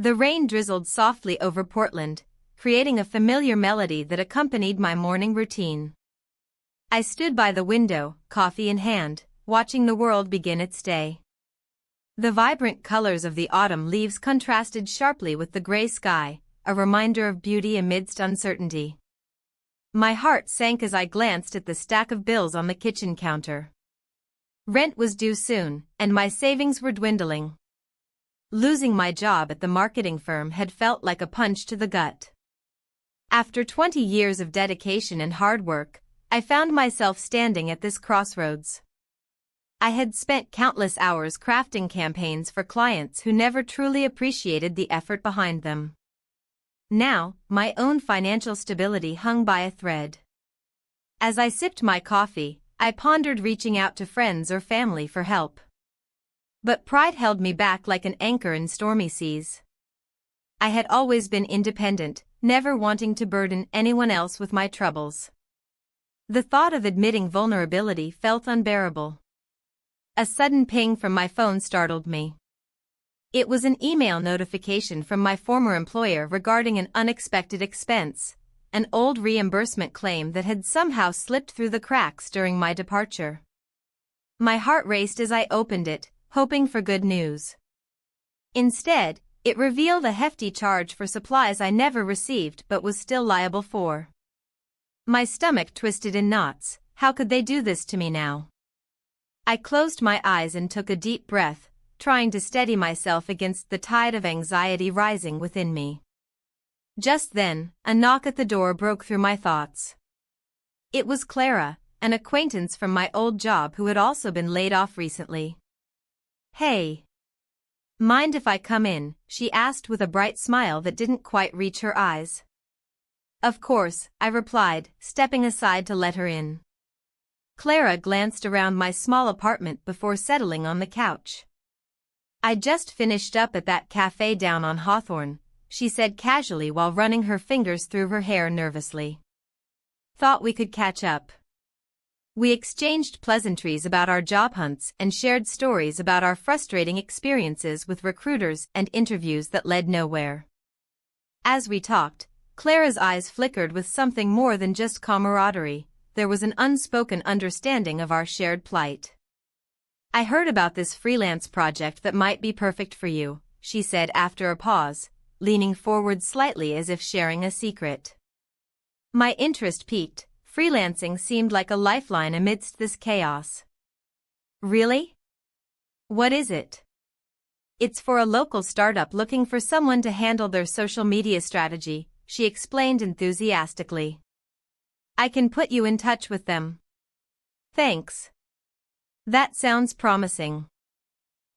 The rain drizzled softly over Portland, creating a familiar melody that accompanied my morning routine. I stood by the window, coffee in hand, watching the world begin its day. The vibrant colors of the autumn leaves contrasted sharply with the gray sky, a reminder of beauty amidst uncertainty. My heart sank as I glanced at the stack of bills on the kitchen counter. Rent was due soon, and my savings were dwindling. Losing my job at the marketing firm had felt like a punch to the gut. After 20 years of dedication and hard work, I found myself standing at this crossroads. I had spent countless hours crafting campaigns for clients who never truly appreciated the effort behind them. Now, my own financial stability hung by a thread. As I sipped my coffee, I pondered reaching out to friends or family for help. But pride held me back like an anchor in stormy seas. I had always been independent, never wanting to burden anyone else with my troubles. The thought of admitting vulnerability felt unbearable. A sudden ping from my phone startled me. It was an email notification from my former employer regarding an unexpected expense, an old reimbursement claim that had somehow slipped through the cracks during my departure. My heart raced as I opened it, hoping for good news. Instead, it revealed a hefty charge for supplies I never received but was still liable for. My stomach twisted in knots. How could they do this to me now? I closed my eyes and took a deep breath, trying to steady myself against the tide of anxiety rising within me. Just then, a knock at the door broke through my thoughts. It was Clara, an acquaintance from my old job who had also been laid off recently. "Hey. Mind if I come in?" she asked with a bright smile that didn't quite reach her eyes. "Of course," I replied, stepping aside to let her in. Clara glanced around my small apartment before settling on the couch. "I just finished up at that cafe down on Hawthorne," she said casually while running her fingers through her hair nervously. "Thought we could catch up." We exchanged pleasantries about our job hunts and shared stories about our frustrating experiences with recruiters and interviews that led nowhere. As we talked, Clara's eyes flickered with something more than just camaraderie. There was an unspoken understanding of our shared plight. "I heard about this freelance project that might be perfect for you," she said after a pause, leaning forward slightly as if sharing a secret. My interest piqued. Freelancing seemed like a lifeline amidst this chaos. "Really? What is it?" "It's for a local startup looking for someone to handle their social media strategy," she explained enthusiastically. "I can put you in touch with them." "Thanks. That sounds promising."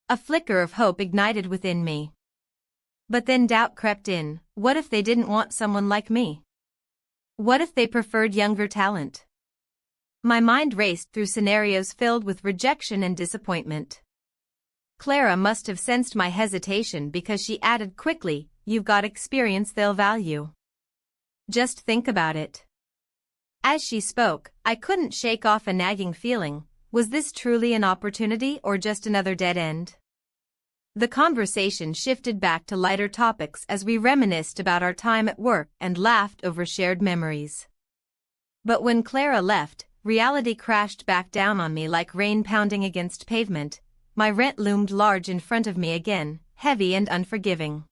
A flicker of hope ignited within me. But then doubt crept in. What if they didn't want someone like me? What if they preferred younger talent? My mind raced through scenarios filled with rejection and disappointment. Clara must have sensed my hesitation because she added quickly, "You've got experience they'll value. Just think about it." As she spoke, I couldn't shake off a nagging feeling. Was this truly an opportunity or just another dead end? The conversation shifted back to lighter topics as we reminisced about our time at work and laughed over shared memories. But when Clara left, reality crashed back down on me like rain pounding against pavement. My rent loomed large in front of me again, heavy and unforgiving.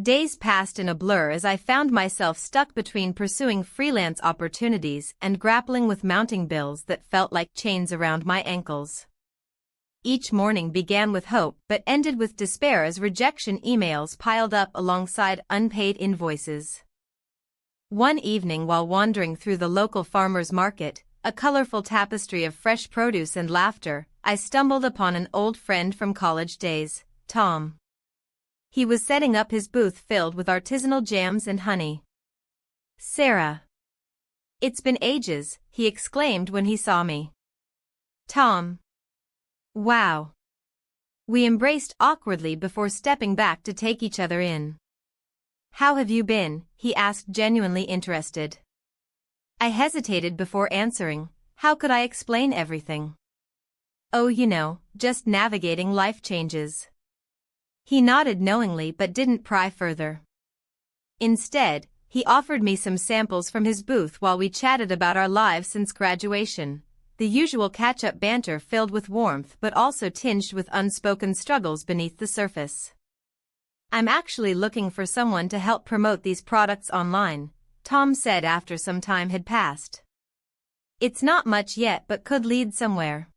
Days passed in a blur as I found myself stuck between pursuing freelance opportunities and grappling with mounting bills that felt like chains around my ankles. Each morning began with hope but ended with despair as rejection emails piled up alongside unpaid invoices. One evening while wandering through the local farmer's market, a colorful tapestry of fresh produce and laughter, I stumbled upon an old friend from college days, Tom. He was setting up his booth filled with artisanal jams and honey. "Sarah. It's been ages," he exclaimed when he saw me. "Tom. Wow." We embraced awkwardly before stepping back to take each other in. "How have you been?" he asked, genuinely interested. I hesitated before answering. How could I explain everything? "Oh, just navigating life changes." He nodded knowingly but didn't pry further. Instead, he offered me some samples from his booth while we chatted about our lives since graduation, the usual catch-up banter filled with warmth but also tinged with unspoken struggles beneath the surface. "I'm actually looking for someone to help promote these products online," Tom said after some time had passed. "It's not much yet but could lead somewhere."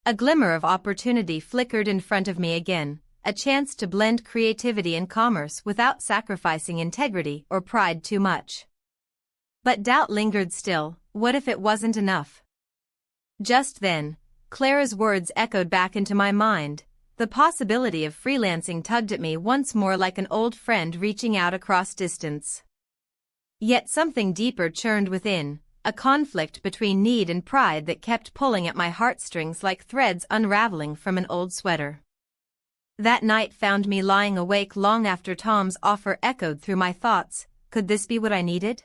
A glimmer of opportunity flickered in front of me again, a chance to blend creativity and commerce without sacrificing integrity or pride too much. But doubt lingered still. What if it wasn't enough? Just then, Clara's words echoed back into my mind. The possibility of freelancing tugged at me once more like an old friend reaching out across distance. Yet something deeper churned within, a conflict between need and pride that kept pulling at my heartstrings like threads unraveling from an old sweater. That night found me lying awake long after Tom's offer echoed through my thoughts. Could this be what I needed?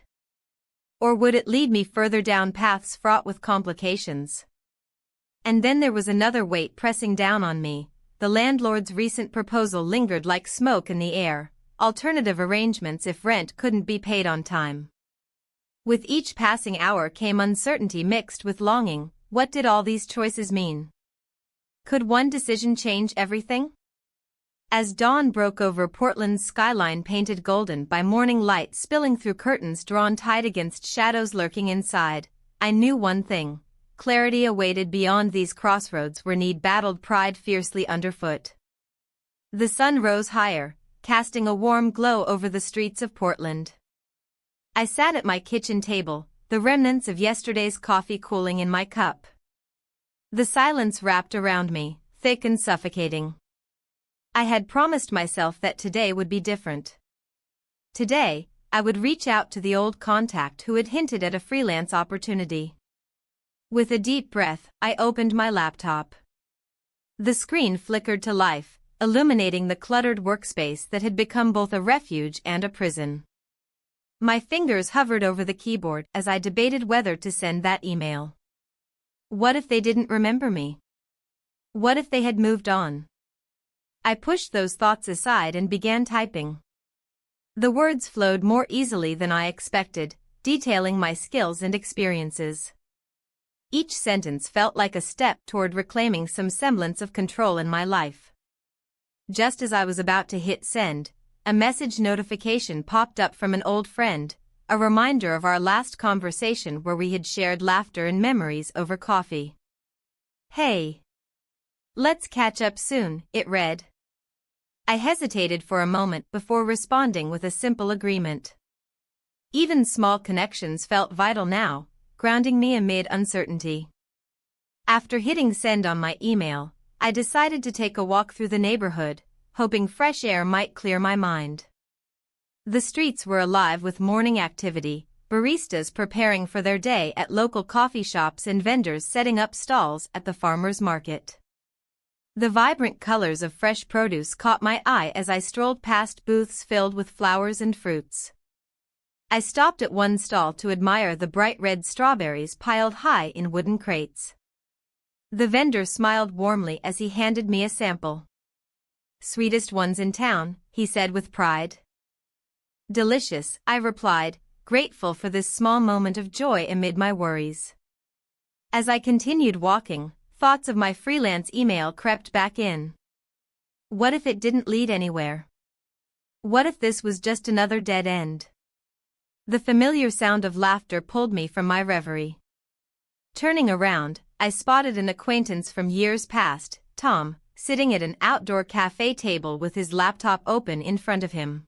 Or would it lead me further down paths fraught with complications? And then there was another weight pressing down on me. The landlord's recent proposal lingered like smoke in the air, alternative arrangements if rent couldn't be paid on time. With each passing hour came uncertainty mixed with longing. What did all these choices mean? Could one decision change everything? As dawn broke over Portland's skyline painted golden by morning light spilling through curtains drawn tight against shadows lurking inside, I knew one thing. Clarity awaited beyond these crossroads where need battled pride fiercely underfoot. The sun rose higher, casting a warm glow over the streets of Portland. I sat at my kitchen table, the remnants of yesterday's coffee cooling in my cup. The silence wrapped around me, thick and suffocating. I had promised myself that today would be different. Today, I would reach out to the old contact who had hinted at a freelance opportunity. With a deep breath, I opened my laptop. The screen flickered to life, illuminating the cluttered workspace that had become both a refuge and a prison. My fingers hovered over the keyboard as I debated whether to send that email. What if they didn't remember me? What if they had moved on? I pushed those thoughts aside and began typing. The words flowed more easily than I expected, detailing my skills and experiences. Each sentence felt like a step toward reclaiming some semblance of control in my life. Just as I was about to hit send, a message notification popped up from an old friend, a reminder of our last conversation where we had shared laughter and memories over coffee. "Hey. Let's catch up soon," it read. I hesitated for a moment before responding with a simple agreement. Even small connections felt vital now, grounding me amid uncertainty. After hitting send on my email, I decided to take a walk through the neighborhood, hoping fresh air might clear my mind. The streets were alive with morning activity, baristas preparing for their day at local coffee shops and vendors setting up stalls at the farmers' market. The vibrant colors of fresh produce caught my eye as I strolled past booths filled with flowers and fruits. I stopped at one stall to admire the bright red strawberries piled high in wooden crates. The vendor smiled warmly as he handed me a sample. "Sweetest ones in town," he said with pride. "Delicious," I replied, grateful for this small moment of joy amid my worries. As I continued walking, thoughts of my freelance email crept back in. What if it didn't lead anywhere? What if this was just another dead end? The familiar sound of laughter pulled me from my reverie. Turning around, I spotted an acquaintance from years past, Tom, sitting at an outdoor cafe table with his laptop open in front of him.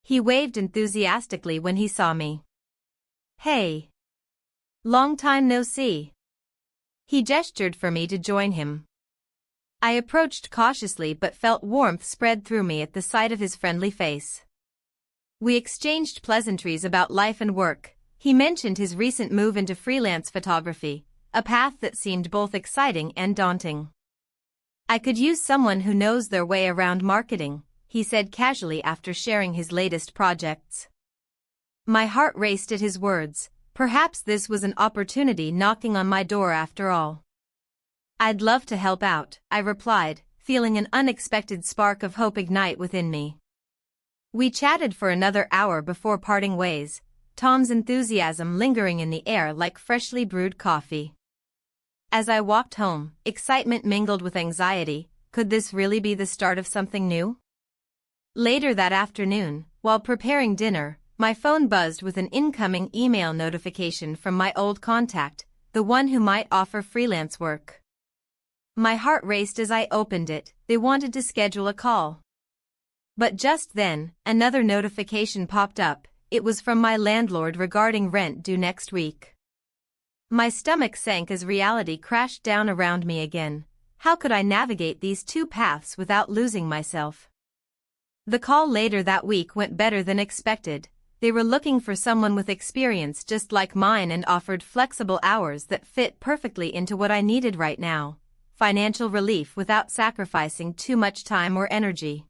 He waved enthusiastically when he saw me. "Hey. Long time no see." He gestured for me to join him. I approached cautiously but felt warmth spread through me at the sight of his friendly face. We exchanged pleasantries about life and work. He mentioned his recent move into freelance photography, a path that seemed both exciting and daunting. "I could use someone who knows their way around marketing," he said casually after sharing his latest projects. My heart raced at his words. Perhaps this was an opportunity knocking on my door after all. "I'd love to help out," I replied, feeling an unexpected spark of hope ignite within me. We chatted for another hour before parting ways, Tom's enthusiasm lingering in the air like freshly brewed coffee. As I walked home, excitement mingled with anxiety. Could this really be the start of something new? Later that afternoon, while preparing dinner, my phone buzzed with an incoming email notification from my old contact, the one who might offer freelance work. My heart raced as I opened it. They wanted to schedule a call. But just then, another notification popped up. It was from my landlord regarding rent due next week. My stomach sank as reality crashed down around me again. How could I navigate these two paths without losing myself? The call later that week went better than expected. They were looking for someone with experience just like mine and offered flexible hours that fit perfectly into what I needed right now: financial relief without sacrificing too much time or energy.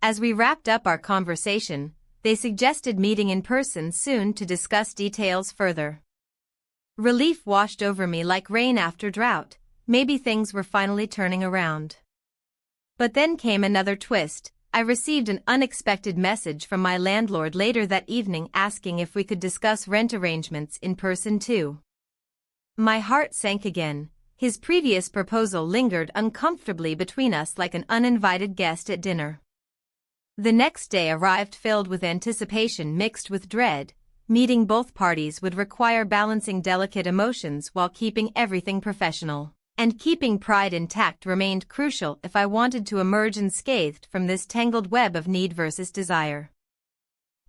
As we wrapped up our conversation, they suggested meeting in person soon to discuss details further. Relief washed over me like rain after drought. Maybe things were finally turning around. But then came another twist. I received an unexpected message from my landlord later that evening asking if we could discuss rent arrangements in person too. My heart sank again. His previous proposal lingered uncomfortably between us like an uninvited guest at dinner. The next day arrived filled with anticipation mixed with dread. Meeting both parties would require balancing delicate emotions while keeping everything professional. And keeping pride intact remained crucial if I wanted to emerge unscathed from this tangled web of need versus desire.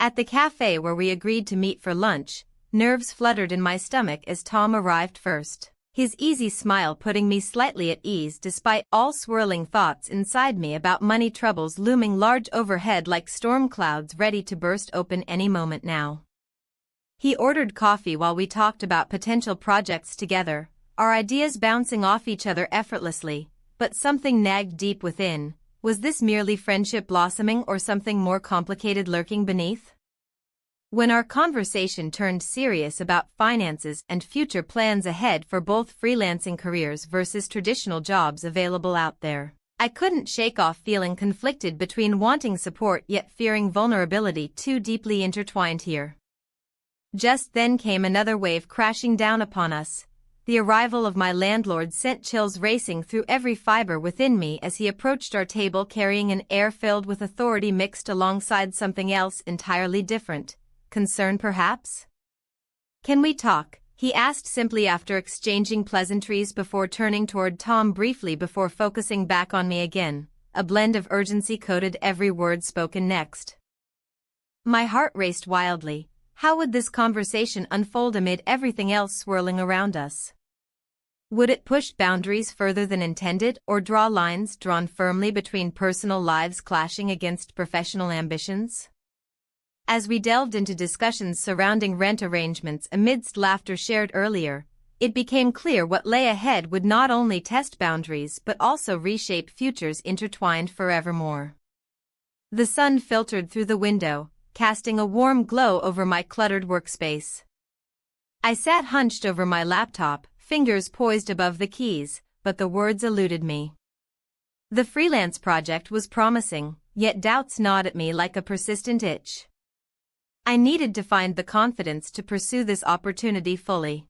At the cafe where we agreed to meet for lunch, nerves fluttered in my stomach as Tom arrived first, his easy smile putting me slightly at ease despite all swirling thoughts inside me about money troubles looming large overhead like storm clouds ready to burst open any moment now. He ordered coffee while we talked about potential projects together, our ideas bouncing off each other effortlessly, but something nagged deep within. Was this merely friendship blossoming or something more complicated lurking beneath? When our conversation turned serious about finances and future plans ahead for both freelancing careers versus traditional jobs available out there, I couldn't shake off feeling conflicted between wanting support yet fearing vulnerability too deeply intertwined here. Just then came another wave crashing down upon us. The arrival of my landlord sent chills racing through every fiber within me as he approached our table carrying an air filled with authority mixed alongside something else entirely different. Concern perhaps? "Can we talk?" he asked simply after exchanging pleasantries before turning toward Tom briefly before focusing back on me again. A blend of urgency coated every word spoken next. My heart raced wildly. How would this conversation unfold amid everything else swirling around us? Would it push boundaries further than intended or draw lines drawn firmly between personal lives clashing against professional ambitions? As we delved into discussions surrounding rent arrangements amidst laughter shared earlier, it became clear what lay ahead would not only test boundaries but also reshape futures intertwined forevermore. The sun filtered through the window, casting a warm glow over my cluttered workspace. I sat hunched over my laptop, fingers poised above the keys, but the words eluded me. The freelance project was promising, yet doubts gnawed at me like a persistent itch. I needed to find the confidence to pursue this opportunity fully.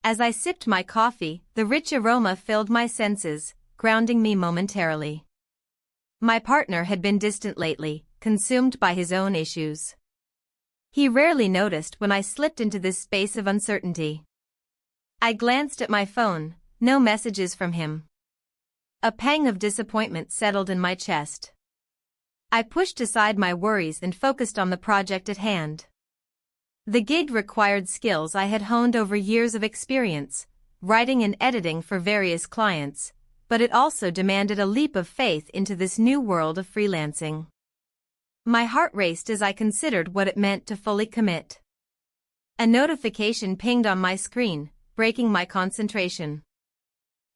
As I sipped my coffee, the rich aroma filled my senses, grounding me momentarily. My partner had been distant lately, consumed by his own issues. He rarely noticed when I slipped into this space of uncertainty. I glanced at my phone, no messages from him. A pang of disappointment settled in my chest. I pushed aside my worries and focused on the project at hand. The gig required skills I had honed over years of experience, writing and editing for various clients, but it also demanded a leap of faith into this new world of freelancing. My heart raced as I considered what it meant to fully commit. A notification pinged on my screen, breaking my concentration.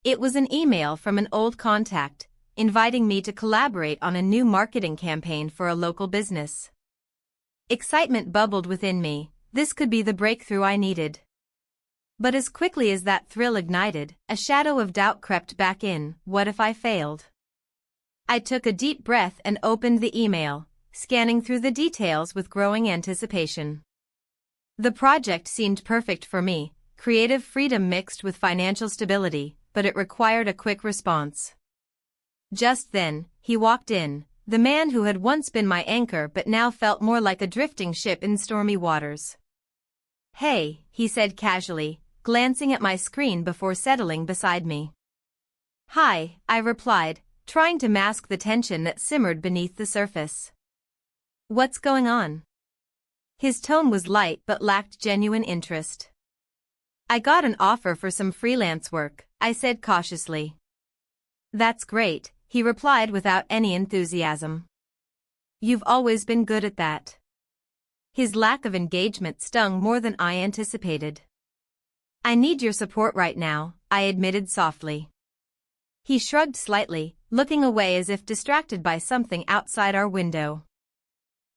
It was an email from an old contact, inviting me to collaborate on a new marketing campaign for a local business. Excitement bubbled within me. This could be the breakthrough I needed. But as quickly as that thrill ignited, a shadow of doubt crept back in. What if I failed? I took a deep breath and opened the email, scanning through the details with growing anticipation. The project seemed perfect for me, creative freedom mixed with financial stability, but it required a quick response. Just then, he walked in, the man who had once been my anchor but now felt more like a drifting ship in stormy waters. "Hey," he said casually, glancing at my screen before settling beside me. "Hi," I replied, trying to mask the tension that simmered beneath the surface. "What's going on?" His tone was light but lacked genuine interest. "I got an offer for some freelance work," I said cautiously. "That's great," he replied without any enthusiasm. "You've always been good at that." His lack of engagement stung more than I anticipated. "I need your support right now," I admitted softly. He shrugged slightly, looking away as if distracted by something outside our window.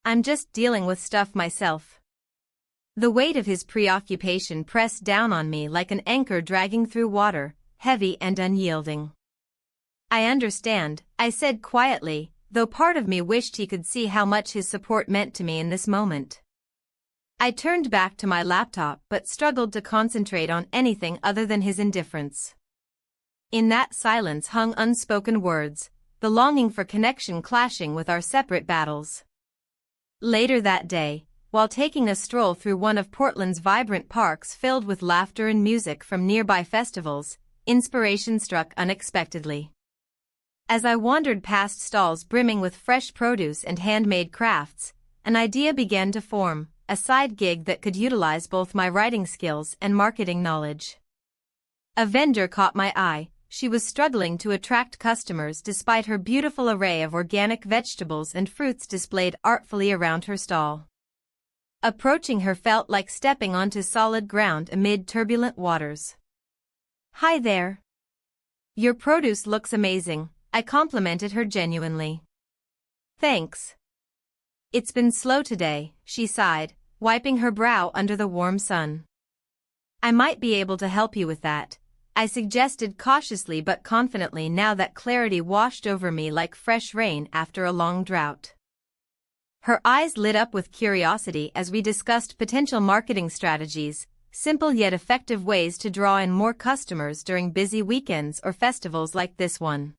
"I'm just dealing with stuff myself." The weight of his preoccupation pressed down on me like an anchor dragging through water, heavy and unyielding. "I understand," I said quietly, though part of me wished he could see how much his support meant to me in this moment. I turned back to my laptop but struggled to concentrate on anything other than his indifference. In that silence hung unspoken words, the longing for connection clashing with our separate battles. Later that day, while taking a stroll through one of Portland's vibrant parks filled with laughter and music from nearby festivals, inspiration struck unexpectedly. As I wandered past stalls brimming with fresh produce and handmade crafts, an idea began to form, a side gig that could utilize both my writing skills and marketing knowledge. A vendor caught my eye. She was struggling to attract customers despite her beautiful array of organic vegetables and fruits displayed artfully around her stall. Approaching her felt like stepping onto solid ground amid turbulent waters. "Hi there. Your produce looks amazing," I complimented her genuinely. "Thanks. It's been slow today," she sighed, wiping her brow under the warm sun. "I might be able to help you with that," I suggested cautiously but confidently now that clarity washed over me like fresh rain after a long drought. Her eyes lit up with curiosity as we discussed potential marketing strategies, simple yet effective ways to draw in more customers during busy weekends or festivals like this one.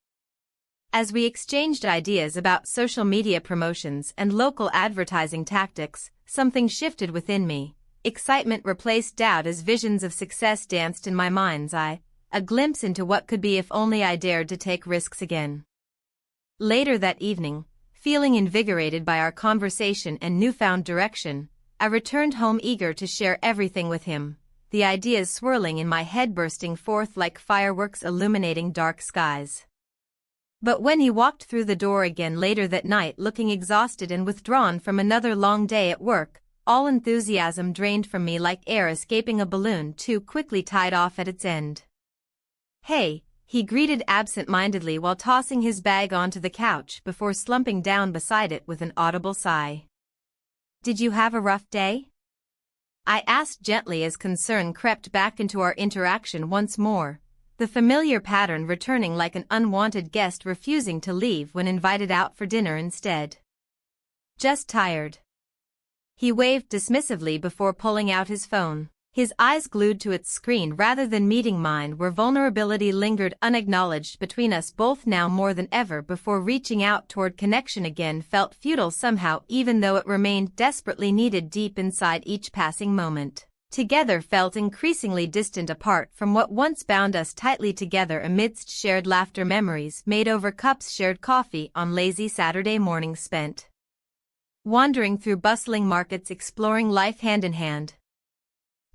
As we exchanged ideas about social media promotions and local advertising tactics, something shifted within me. Excitement replaced doubt as visions of success danced in my mind's eye, a glimpse into what could be if only I dared to take risks again. Later that evening, feeling invigorated by our conversation and newfound direction, I returned home eager to share everything with him, the ideas swirling in my head bursting forth like fireworks illuminating dark skies. But when he walked through the door again later that night looking exhausted and withdrawn from another long day at work, all enthusiasm drained from me like air escaping a balloon too quickly tied off at its end. "Hey," he greeted absent-mindedly while tossing his bag onto the couch before slumping down beside it with an audible sigh. "Did you have a rough day?" I asked gently as concern crept back into our interaction once more, the familiar pattern returning like an unwanted guest refusing to leave when invited out for dinner instead. "Just tired." He waved dismissively before pulling out his phone, his eyes glued to its screen rather than meeting mine where vulnerability lingered unacknowledged between us both now more than ever before reaching out toward connection again felt futile somehow even though it remained desperately needed deep inside each passing moment. Together felt increasingly distant apart from what once bound us tightly together amidst shared laughter memories made over cups shared coffee on lazy Saturday mornings spent wandering through bustling markets exploring life hand in hand.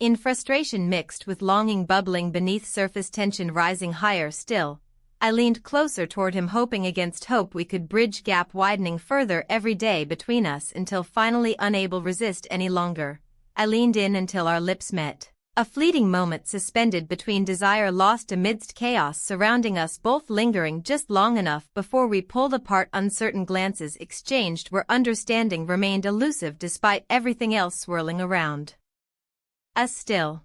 In frustration mixed with longing bubbling beneath surface tension rising higher still, I leaned closer toward him hoping against hope we could bridge gap widening further every day between us until finally unable resist any longer, I leaned in until our lips met. A fleeting moment suspended between desire lost amidst chaos surrounding us both lingering just long enough before we pulled apart uncertain glances exchanged where understanding remained elusive despite everything else swirling around us still.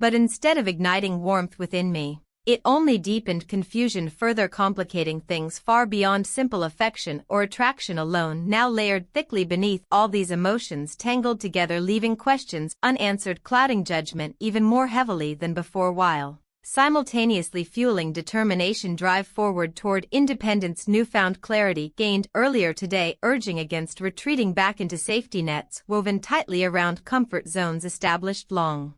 But instead of igniting warmth within me, it only deepened confusion, further complicating things far beyond simple affection or attraction alone, now layered thickly beneath all these emotions, tangled together, leaving questions unanswered, clouding judgment even more heavily than before, while simultaneously fueling determination, drive forward toward independence. Newfound clarity gained earlier today, urging against retreating back into safety nets woven tightly around comfort zones established long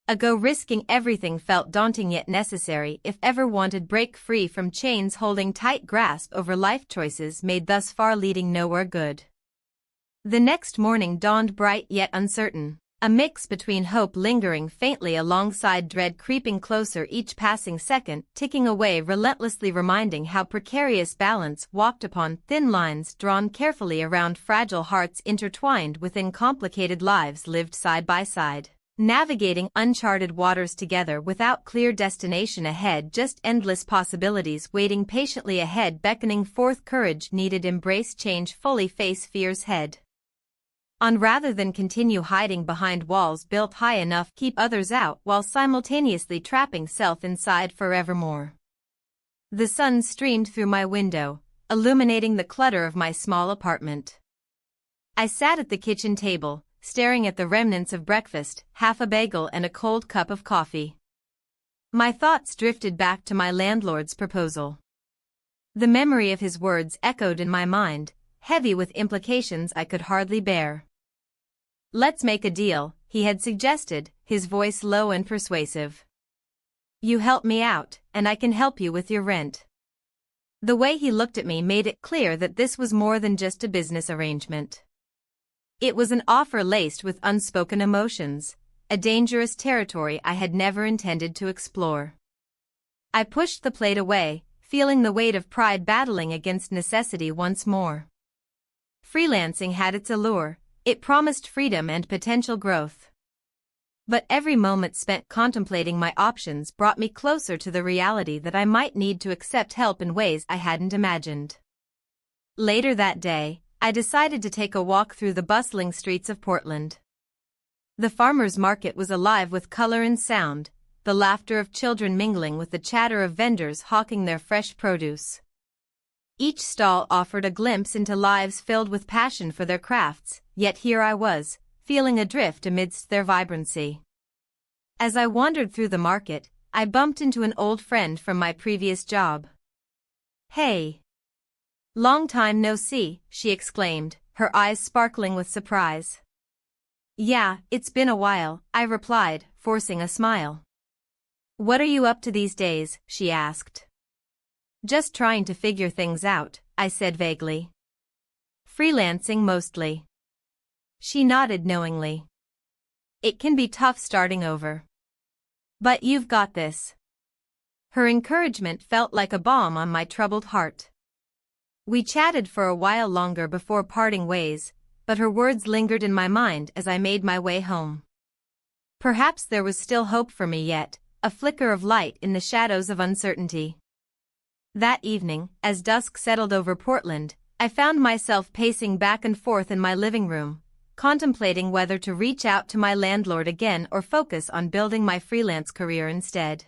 ago. Risking everything felt daunting yet necessary if ever wanted break free from chains holding tight grasp over life choices made thus far leading nowhere good. The next morning dawned bright yet uncertain, a mix between hope lingering faintly alongside dread creeping closer each passing second, ticking away relentlessly, reminding how precarious balance walked upon thin lines drawn carefully around fragile hearts intertwined within complicated lives lived side by side, navigating uncharted waters together without clear destination ahead, just endless possibilities waiting patiently ahead, beckoning forth courage needed, embrace change fully, face fears head on rather than continue hiding behind walls built high enough to keep others out while simultaneously trapping self inside forevermore. The sun streamed through my window, illuminating the clutter of my small apartment. I sat at the kitchen table, staring at the remnants of breakfast, half a bagel and a cold cup of coffee. My thoughts drifted back to my landlord's proposal. The memory of his words echoed in my mind, heavy with implications I could hardly bear. "Let's make a deal," he had suggested, his voice low and persuasive. "You help me out, and I can help you with your rent." The way he looked at me made it clear that this was more than just a business arrangement. It was an offer laced with unspoken emotions, a dangerous territory I had never intended to explore. I pushed the plate away, feeling the weight of pride battling against necessity once more. Freelancing had its allure. It promised freedom and potential growth. But every moment spent contemplating my options brought me closer to the reality that I might need to accept help in ways I hadn't imagined. Later that day, I decided to take a walk through the bustling streets of Portland. The farmers' market was alive with color and sound, the laughter of children mingling with the chatter of vendors hawking their fresh produce. Each stall offered a glimpse into lives filled with passion for their crafts, yet here I was, feeling adrift amidst their vibrancy. As I wandered through the market, I bumped into an old friend from my previous job. "Hey! Long time no see," she exclaimed, her eyes sparkling with surprise. "Yeah, it's been a while," I replied, forcing a smile. "What are you up to these days?" she asked. "Just trying to figure things out," I said vaguely. "Freelancing mostly." She nodded knowingly. "It can be tough starting over. But you've got this." Her encouragement felt like a balm on my troubled heart. We chatted for a while longer before parting ways, but her words lingered in my mind as I made my way home. Perhaps there was still hope for me yet, a flicker of light in the shadows of uncertainty. That evening, as dusk settled over Portland, I found myself pacing back and forth in my living room, contemplating whether to reach out to my landlord again or focus on building my freelance career instead.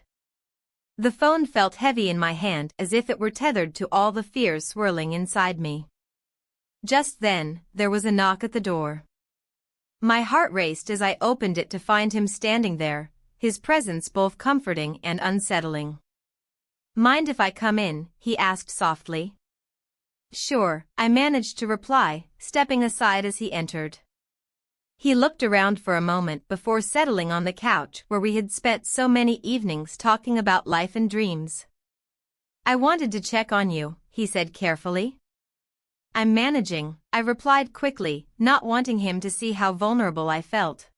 The phone felt heavy in my hand, as if it were tethered to all the fears swirling inside me. Just then, there was a knock at the door. My heart raced as I opened it to find him standing there, his presence both comforting and unsettling. "Mind if I come in?" he asked softly. "Sure," I managed to reply, stepping aside as he entered. He looked around for a moment before settling on the couch where we had spent so many evenings talking about life and dreams. "I wanted to check on you," he said carefully. "I'm managing," I replied quickly, not wanting him to see how vulnerable I felt.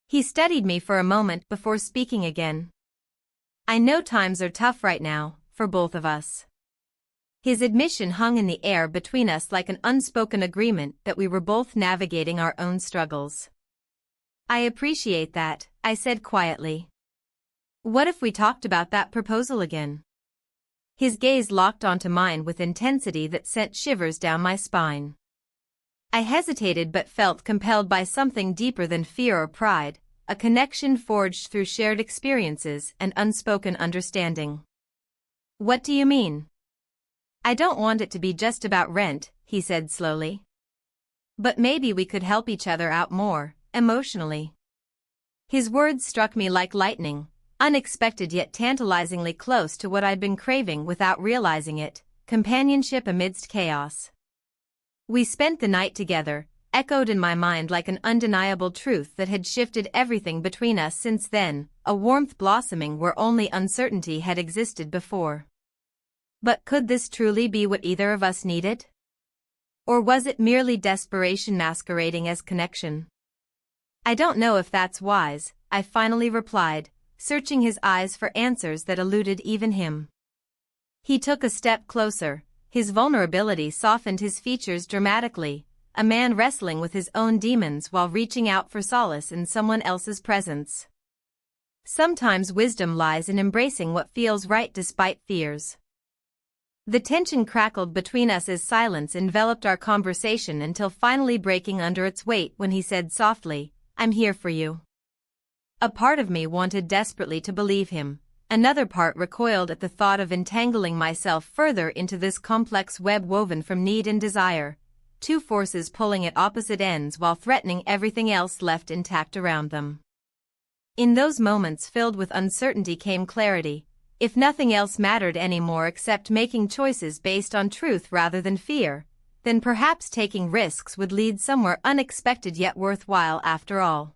He studied me for a moment before speaking again. "I know times are tough right now, for both of us." His admission hung in the air between us like an unspoken agreement that we were both navigating our own struggles. "I appreciate that," I said quietly. "What if we talked about that proposal again?" His gaze locked onto mine with intensity that sent shivers down my spine. I hesitated but felt compelled by something deeper than fear or pride, a connection forged through shared experiences and unspoken understanding. What do you mean? I don't want it to be just about rent, he said slowly. But maybe we could help each other out more, emotionally. His words struck me like lightning, unexpected yet tantalizingly close to what I'd been craving without realizing it, companionship amidst chaos. We spent the night together, echoed in my mind like an undeniable truth that had shifted everything between us since then, a warmth blossoming where only uncertainty had existed before. But could this truly be what either of us needed? Or was it merely desperation masquerading as connection? I don't know if that's wise, I finally replied, searching his eyes for answers that eluded even him. He took a step closer, his vulnerability softened his features dramatically, a man wrestling with his own demons while reaching out for solace in someone else's presence. Sometimes wisdom lies in embracing what feels right despite fears. The tension crackled between us as silence enveloped our conversation until finally breaking under its weight when he said softly, "I'm here for you." A part of me wanted desperately to believe him. Another part recoiled at the thought of entangling myself further into this complex web woven from need and desire, two forces pulling at opposite ends while threatening everything else left intact around them. In those moments filled with uncertainty came clarity. If nothing else mattered anymore except making choices based on truth rather than fear, then perhaps taking risks would lead somewhere unexpected yet worthwhile after all.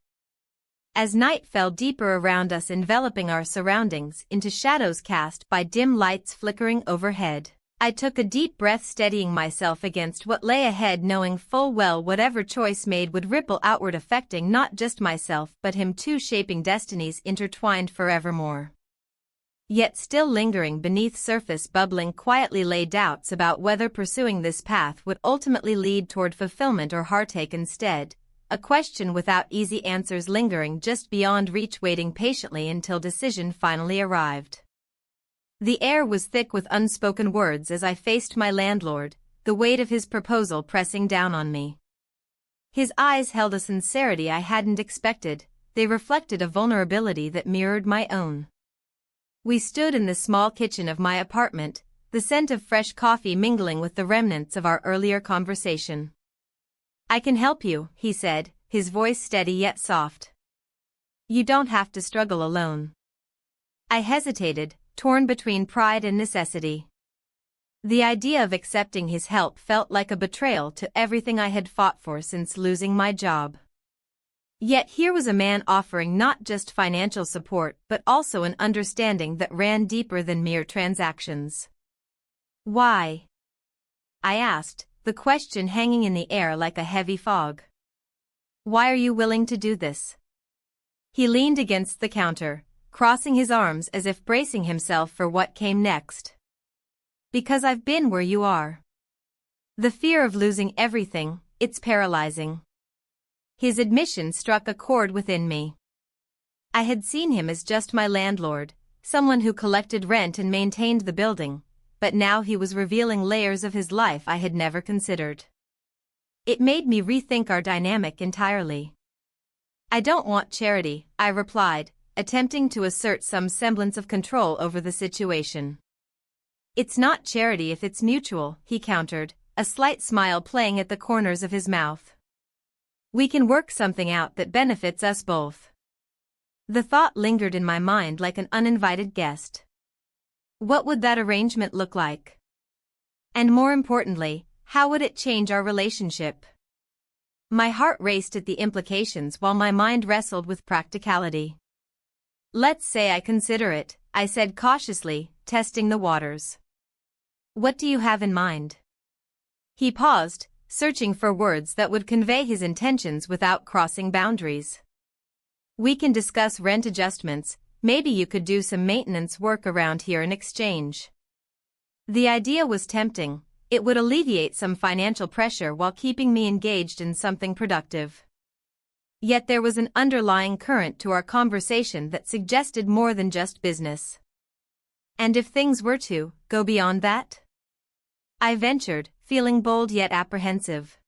As night fell deeper around us, enveloping our surroundings into shadows cast by dim lights flickering overhead, I took a deep breath, steadying myself against what lay ahead, knowing full well whatever choice made would ripple outward, affecting not just myself but him too, shaping destinies intertwined forevermore. Yet still lingering beneath surface, bubbling quietly, lay doubts about whether pursuing this path would ultimately lead toward fulfillment or heartache instead, a question without easy answers lingering just beyond reach, waiting patiently until decision finally arrived. The air was thick with unspoken words as I faced my landlord, the weight of his proposal pressing down on me. His eyes held a sincerity I hadn't expected, they reflected a vulnerability that mirrored my own. We stood in the small kitchen of my apartment, the scent of fresh coffee mingling with the remnants of our earlier conversation. "I can help you," he said, his voice steady yet soft. "You don't have to struggle alone." I hesitated, torn between pride and necessity. The idea of accepting his help felt like a betrayal to everything I had fought for since losing my job. Yet here was a man offering not just financial support but also an understanding that ran deeper than mere transactions. "Why?" I asked, the question hanging in the air like a heavy fog. "Why are you willing to do this?" He leaned against the counter, crossing his arms as if bracing himself for what came next. "Because I've been where you are. The fear of losing everything, it's paralyzing." His admission struck a chord within me. I had seen him as just my landlord, someone who collected rent and maintained the building, but now he was revealing layers of his life I had never considered. It made me rethink our dynamic entirely. "I don't want charity," I replied, attempting to assert some semblance of control over the situation. "It's not charity if it's mutual," he countered, a slight smile playing at the corners of his mouth. "We can work something out that benefits us both." The thought lingered in my mind like an uninvited guest. What would that arrangement look like? And more importantly, how would it change our relationship? My heart raced at the implications while my mind wrestled with practicality. "Let's say I consider it," I said cautiously, testing the waters. "What do you have in mind?" He paused, searching for words that would convey his intentions without crossing boundaries. "We can discuss rent adjustments, maybe you could do some maintenance work around here in exchange." The idea was tempting, it would alleviate some financial pressure while keeping me engaged in something productive. Yet there was an underlying current to our conversation that suggested more than just business. And if things were to go beyond that? I ventured, feeling bold yet apprehensive.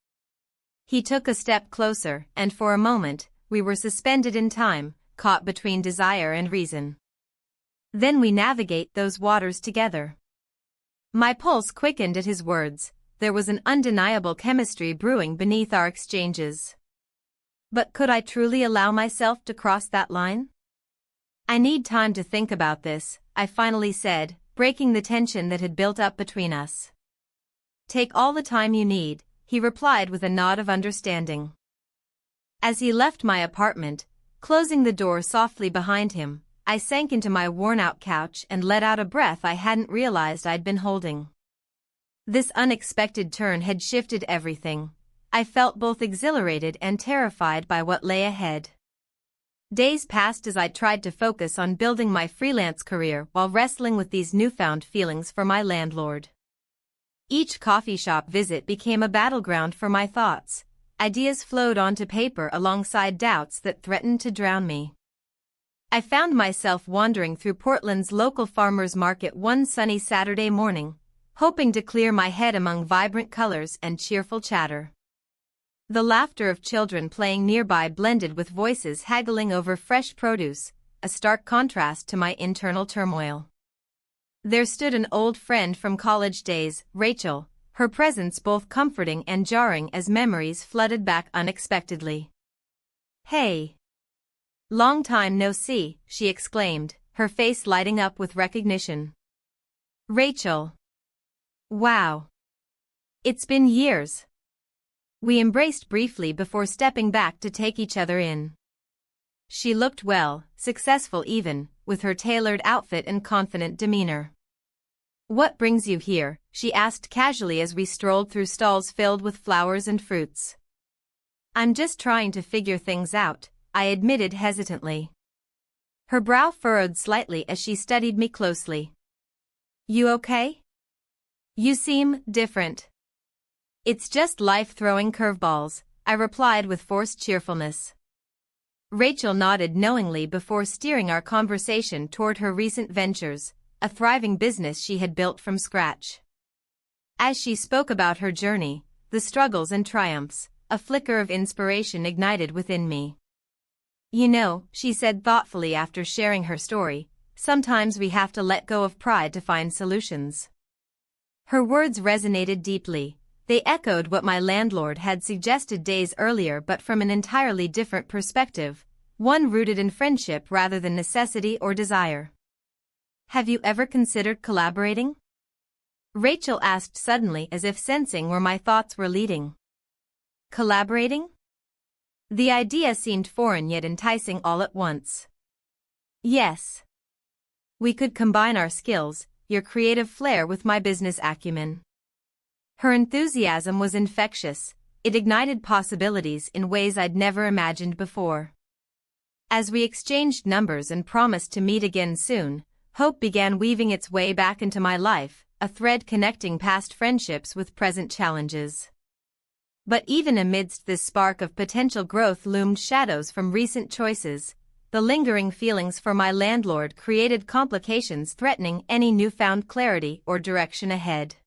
He took a step closer, and for a moment, we were suspended in time, caught between desire and reason. Then we navigate those waters together. My pulse quickened at his words. There was an undeniable chemistry brewing beneath our exchanges. But could I truly allow myself to cross that line? I need time to think about this, I finally said, breaking the tension that had built up between us. Take all the time you need, he replied with a nod of understanding. As he left my apartment, closing the door softly behind him, I sank into my worn-out couch and let out a breath I hadn't realized I'd been holding. This unexpected turn had shifted everything. I felt both exhilarated and terrified by what lay ahead. Days passed as I tried to focus on building my freelance career while wrestling with these newfound feelings for my landlord. Each coffee shop visit became a battleground for my thoughts. Ideas flowed onto paper alongside doubts that threatened to drown me. I found myself wandering through Portland's local farmers market one sunny Saturday morning, hoping to clear my head among vibrant colors and cheerful chatter. The laughter of children playing nearby blended with voices haggling over fresh produce, a stark contrast to my internal turmoil. There stood an old friend from college days, Rachel, her presence both comforting and jarring as memories flooded back unexpectedly. "Hey! Long time no see," she exclaimed, her face lighting up with recognition. "Rachel! Wow! It's been years." We embraced briefly before stepping back to take each other in. She looked well, successful even, with her tailored outfit and confident demeanor. "What brings you here?" she asked casually as we strolled through stalls filled with flowers and fruits. "I'm just trying to figure things out," I admitted hesitantly. Her brow furrowed slightly as she studied me closely. "You okay? You seem different." "It's just life throwing curveballs," I replied with forced cheerfulness. Rachel nodded knowingly before steering our conversation toward her recent ventures, a thriving business she had built from scratch. As she spoke about her journey, the struggles and triumphs, a flicker of inspiration ignited within me. "You know," she said thoughtfully after sharing her story, "sometimes we have to let go of pride to find solutions." Her words resonated deeply. They echoed what my landlord had suggested days earlier, but from an entirely different perspective, one rooted in friendship rather than necessity or desire. "Have you ever considered collaborating?" Rachel asked suddenly, as if sensing where my thoughts were leading. "Collaborating?" The idea seemed foreign yet enticing all at once. "Yes. We could combine our skills, your creative flair with my business acumen." Her enthusiasm was infectious. It ignited possibilities in ways I'd never imagined before. As we exchanged numbers and promised to meet again soon, hope began weaving its way back into my life, a thread connecting past friendships with present challenges. But even amidst this spark of potential growth loomed shadows from recent choices. The lingering feelings for my landlord created complications threatening any newfound clarity or direction ahead.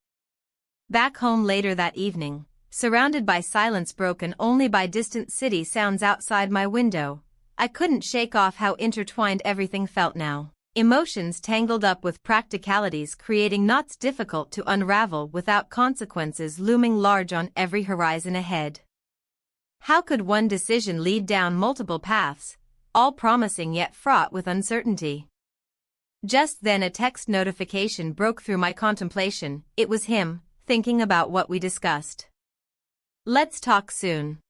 Back home later that evening, surrounded by silence broken only by distant city sounds outside my window, I couldn't shake off how intertwined everything felt now. Emotions tangled up with practicalities, creating knots difficult to unravel without consequences looming large on every horizon ahead. How could one decision lead down multiple paths, all promising yet fraught with uncertainty? Just then a text notification broke through my contemplation. It was him, thinking about what we discussed. "Let's talk soon."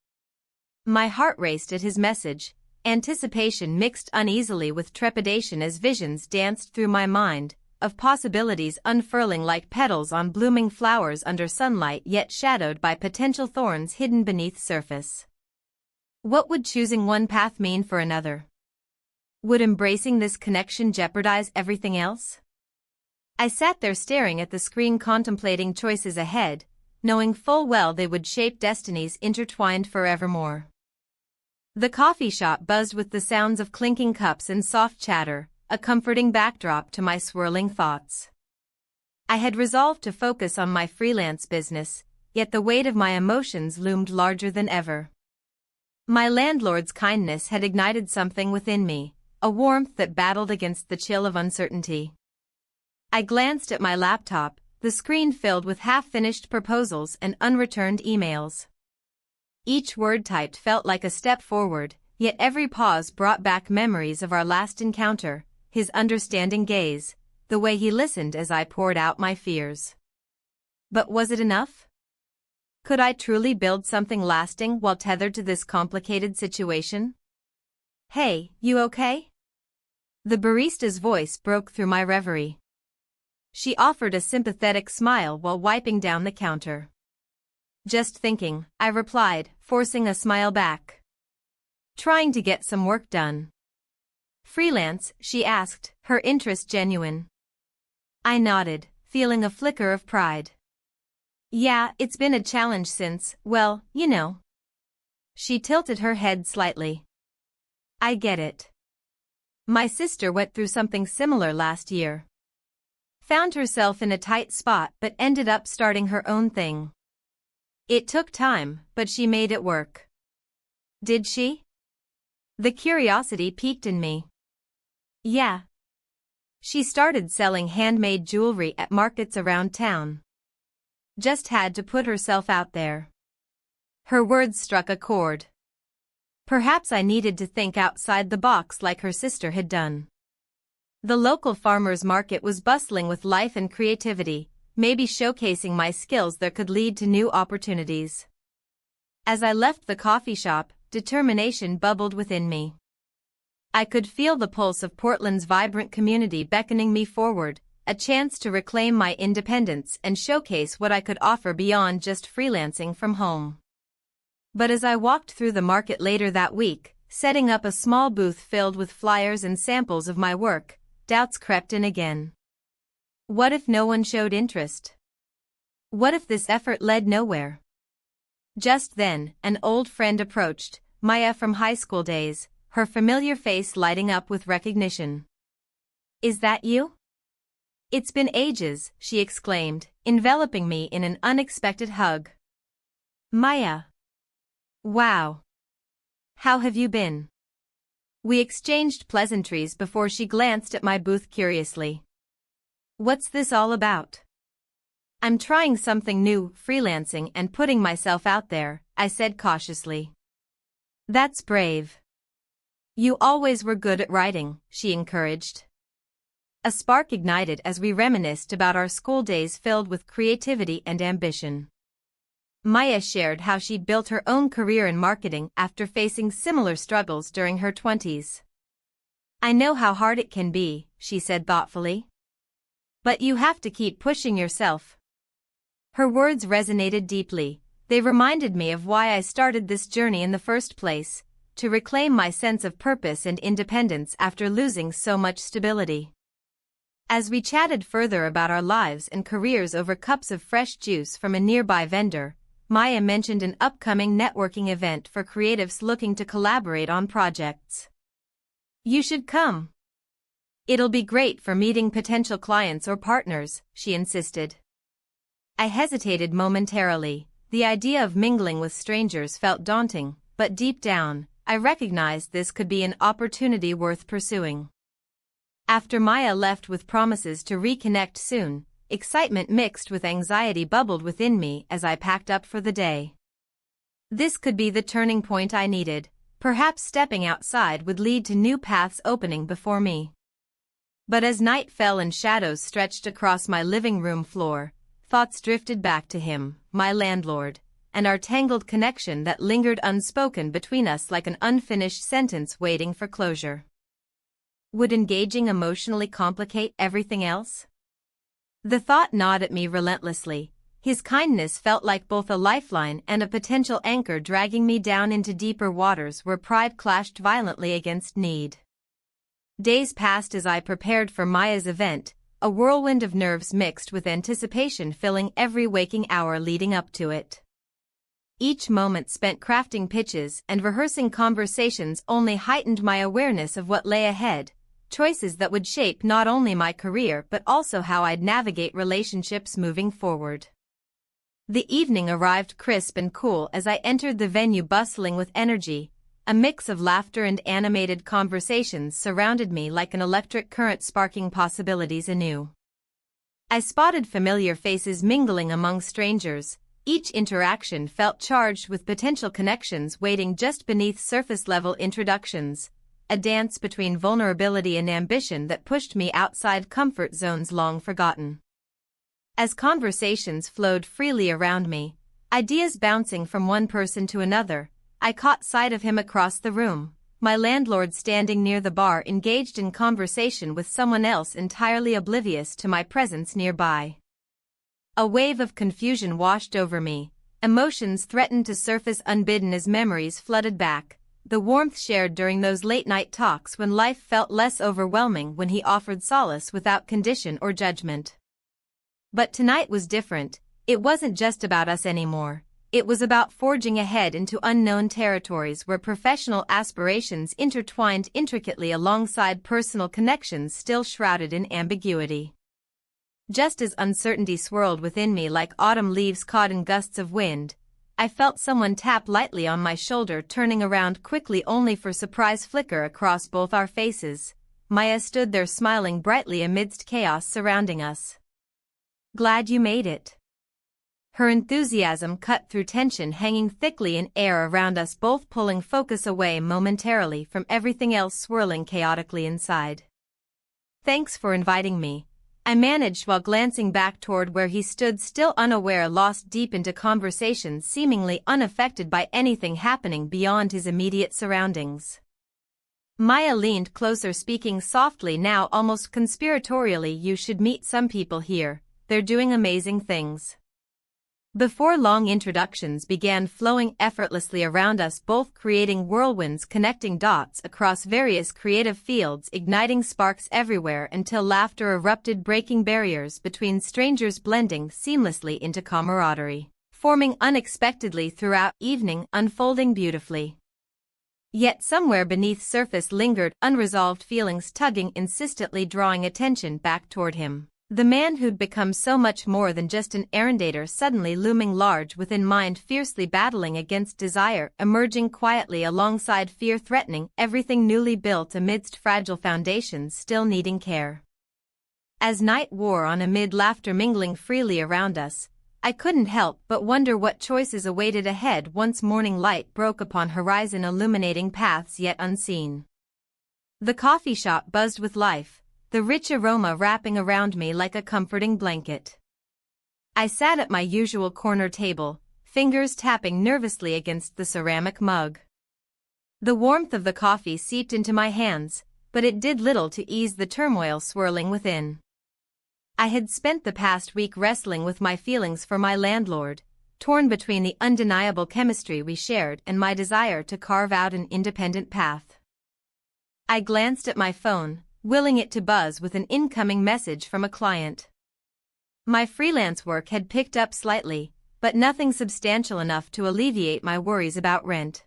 My heart raced at his message, anticipation mixed uneasily with trepidation as visions danced through my mind, of possibilities unfurling like petals on blooming flowers under sunlight yet shadowed by potential thorns hidden beneath surface. What would choosing one path mean for another? Would embracing this connection jeopardize everything else? I sat there staring at the screen, contemplating choices ahead, knowing full well they would shape destinies intertwined forevermore. The coffee shop buzzed with the sounds of clinking cups and soft chatter, a comforting backdrop to my swirling thoughts. I had resolved to focus on my freelance business, yet the weight of my emotions loomed larger than ever. My landlord's kindness had ignited something within me, a warmth that battled against the chill of uncertainty. I glanced at my laptop, the screen filled with half-finished proposals and unreturned emails. Each word typed felt like a step forward, yet every pause brought back memories of our last encounter, his understanding gaze, the way he listened as I poured out my fears. But was it enough? Could I truly build something lasting while tethered to this complicated situation? "Hey, you okay?" The barista's voice broke through my reverie. She offered a sympathetic smile while wiping down the counter. "Just thinking," I replied, forcing a smile back. "Trying to get some work done." "Freelance?" she asked, her interest genuine. I nodded, feeling a flicker of pride. "Yeah, it's been a challenge since, well, you know." She tilted her head slightly. "I get it. My sister went through something similar last year. Found herself in a tight spot but ended up starting her own thing. It took time, but she made it work." "Did she?" The curiosity piqued in me. "Yeah. She started selling handmade jewelry at markets around town. Just had to put herself out there." Her words struck a chord. Perhaps I needed to think outside the box like her sister had done. The local farmers' market was bustling with life and creativity, maybe showcasing my skills that could lead to new opportunities. As I left the coffee shop, determination bubbled within me. I could feel the pulse of Portland's vibrant community beckoning me forward, a chance to reclaim my independence and showcase what I could offer beyond just freelancing from home. But as I walked through the market later that week, setting up a small booth filled with flyers and samples of my work, doubts crept in again. What if no one showed interest? What if this effort led nowhere? Just then, an old friend approached, Maya from high school days, her familiar face lighting up with recognition. "Is that you?" "It's been ages," she exclaimed, enveloping me in an unexpected hug. "Maya. Wow. How have you been?" We exchanged pleasantries before she glanced at my booth curiously. "What's this all about?" "I'm trying something new, freelancing and putting myself out there," I said cautiously. "That's brave. You always were good at writing," she encouraged. A spark ignited as we reminisced about our school days filled with creativity and ambition. Maya shared how she built her own career in marketing after facing similar struggles during her 20s. "I know how hard it can be," she said thoughtfully. "But you have to keep pushing yourself." Her words resonated deeply. They reminded me of why I started this journey in the first place, to reclaim my sense of purpose and independence after losing so much stability. As we chatted further about our lives and careers over cups of fresh juice from a nearby vendor, Maya mentioned an upcoming networking event for creatives looking to collaborate on projects. "You should come. It'll be great for meeting potential clients or partners," she insisted. I hesitated momentarily. The idea of mingling with strangers felt daunting, but deep down, I recognized this could be an opportunity worth pursuing. After Maya left with promises to reconnect soon, excitement mixed with anxiety bubbled within me as I packed up for the day. This could be the turning point I needed. Perhaps stepping outside would lead to new paths opening before me. But as night fell and shadows stretched across my living room floor, thoughts drifted back to him, my landlord, and our tangled connection that lingered unspoken between us like an unfinished sentence waiting for closure. Would engaging emotionally complicate everything else? The thought gnawed at me relentlessly. His kindness felt like both a lifeline and a potential anchor dragging me down into deeper waters where pride clashed violently against need. Days passed as I prepared for Maya's event, a whirlwind of nerves mixed with anticipation filling every waking hour leading up to it. Each moment spent crafting pitches and rehearsing conversations only heightened my awareness of what lay ahead, choices that would shape not only my career but also how I'd navigate relationships moving forward. The evening arrived crisp and cool as I entered the venue bustling with energy, A mix of laughter and animated conversations surrounded me like an electric current sparking possibilities anew. I spotted familiar faces mingling among strangers. Each interaction felt charged with potential connections waiting just beneath surface-level introductions, a dance between vulnerability and ambition that pushed me outside comfort zones long forgotten. As conversations flowed freely around me, ideas bouncing from one person to another, I caught sight of him across the room, my landlord standing near the bar engaged in conversation with someone else entirely oblivious to my presence nearby. A wave of confusion washed over me, emotions threatened to surface unbidden as memories flooded back, the warmth shared during those late-night talks when life felt less overwhelming when he offered solace without condition or judgment. But tonight was different. It wasn't just about us anymore. It was about forging ahead into unknown territories where professional aspirations intertwined intricately alongside personal connections still shrouded in ambiguity. Just as uncertainty swirled within me like autumn leaves caught in gusts of wind, I felt someone tap lightly on my shoulder, turning around quickly only for surprise flicker across both our faces. Maya stood there smiling brightly amidst chaos surrounding us. "Glad you made it." Her enthusiasm cut through tension hanging thickly in air around us, both pulling focus away momentarily from everything else swirling chaotically inside. "Thanks for inviting me," I managed while glancing back toward where he stood still unaware, lost deep into conversation seemingly unaffected by anything happening beyond his immediate surroundings. Maya leaned closer, speaking softly now almost conspiratorially. "You should meet some people here, they're doing amazing things." Before long, introductions began flowing effortlessly around us, both creating whirlwinds connecting dots across various creative fields, igniting sparks everywhere until laughter erupted, breaking barriers between strangers, blending seamlessly into camaraderie, forming unexpectedly throughout evening, unfolding beautifully. Yet somewhere beneath surface lingered unresolved feelings, tugging insistently, drawing attention back toward him. The man who'd become so much more than just an errandator, suddenly looming large within mind, fiercely battling against desire, emerging quietly alongside fear, threatening everything newly built amidst fragile foundations still needing care. As night wore on amid laughter mingling freely around us, I couldn't help but wonder what choices awaited ahead once morning light broke upon horizon, illuminating paths yet unseen. The coffee shop buzzed with life, the rich aroma wrapping around me like a comforting blanket. I sat at my usual corner table, fingers tapping nervously against the ceramic mug. The warmth of the coffee seeped into my hands, but it did little to ease the turmoil swirling within. I had spent the past week wrestling with my feelings for my landlord, torn between the undeniable chemistry we shared and my desire to carve out an independent path. I glanced at my phone, willing it to buzz with an incoming message from a client. My freelance work had picked up slightly, but nothing substantial enough to alleviate my worries about rent.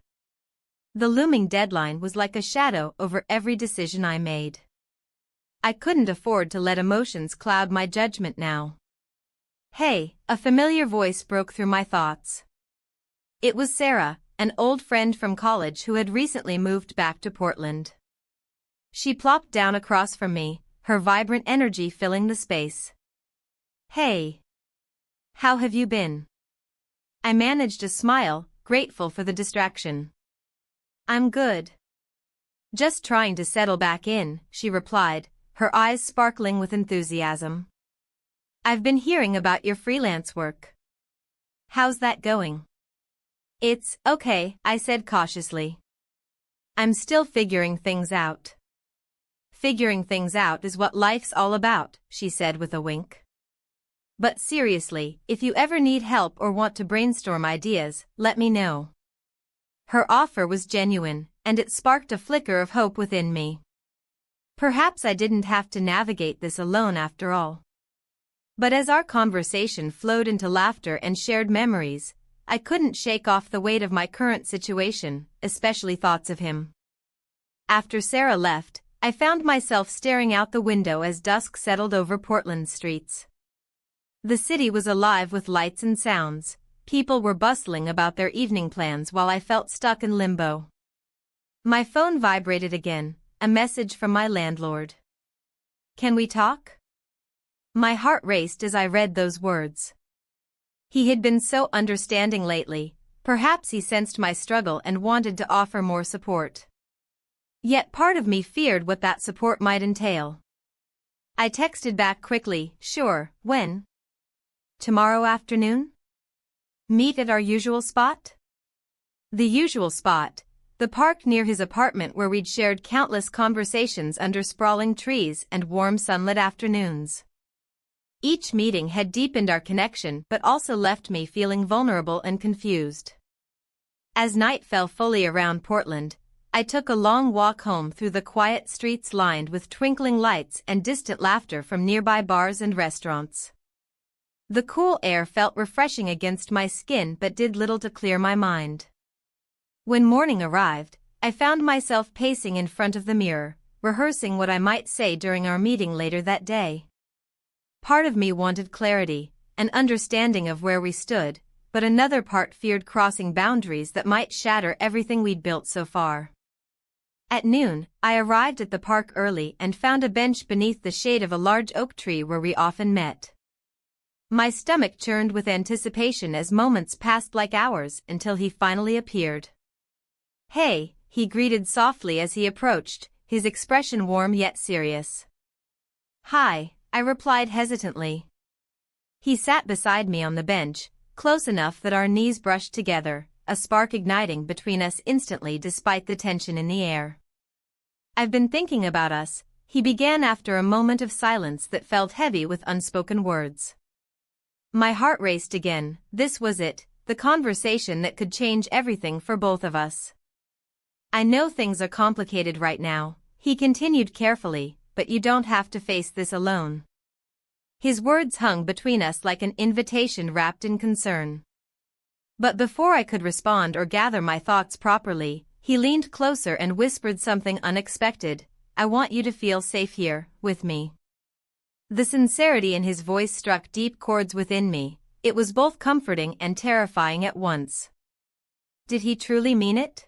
The looming deadline was like a shadow over every decision I made. I couldn't afford to let emotions cloud my judgment now. "Hey," a familiar voice broke through my thoughts. It was Sarah, an old friend from college who had recently moved back to Portland. She plopped down across from me, her vibrant energy filling the space. "Hey. How have you been?" I managed a smile, grateful for the distraction. "I'm good. Just trying to settle back in," she replied, her eyes sparkling with enthusiasm. "I've been hearing about your freelance work. How's that going?" "It's okay," I said cautiously. "I'm still figuring things out." "Figuring things out is what life's all about," she said with a wink. "But seriously, if you ever need help or want to brainstorm ideas, let me know." Her offer was genuine, and it sparked a flicker of hope within me. Perhaps I didn't have to navigate this alone after all. But as our conversation flowed into laughter and shared memories, I couldn't shake off the weight of my current situation, especially thoughts of him. After Sarah left, I found myself staring out the window as dusk settled over Portland's streets. The city was alive with lights and sounds. People were bustling about their evening plans while I felt stuck in limbo. My phone vibrated again, a message from my landlord. "Can we talk?" My heart raced as I read those words. He had been so understanding lately, perhaps he sensed my struggle and wanted to offer more support. Yet part of me feared what that support might entail. I texted back quickly, "Sure, when? Tomorrow afternoon? Meet at our usual spot?" The usual spot, the park near his apartment where we'd shared countless conversations under sprawling trees and warm sunlit afternoons. Each meeting had deepened our connection but also left me feeling vulnerable and confused. As night fell fully around Portland, I took a long walk home through the quiet streets lined with twinkling lights and distant laughter from nearby bars and restaurants. The cool air felt refreshing against my skin but did little to clear my mind. When morning arrived, I found myself pacing in front of the mirror, rehearsing what I might say during our meeting later that day. Part of me wanted clarity, an understanding of where we stood, but another part feared crossing boundaries that might shatter everything we'd built so far. At noon, I arrived at the park early and found a bench beneath the shade of a large oak tree where we often met. My stomach churned with anticipation as moments passed like hours until he finally appeared. "Hey," he greeted softly as he approached, his expression warm yet serious. "Hi," I replied hesitantly. He sat beside me on the bench, close enough that our knees brushed together, a spark igniting between us instantly despite the tension in the air. "I've been thinking about us," he began after a moment of silence that felt heavy with unspoken words. My heart raced again. This was it, the conversation that could change everything for both of us. "I know things are complicated right now," he continued carefully, "but you don't have to face this alone." His words hung between us like an invitation wrapped in concern. But before I could respond or gather my thoughts properly, he leaned closer and whispered something unexpected. "I want you to feel safe here, with me." The sincerity in his voice struck deep chords within me. It was both comforting and terrifying at once. Did he truly mean it?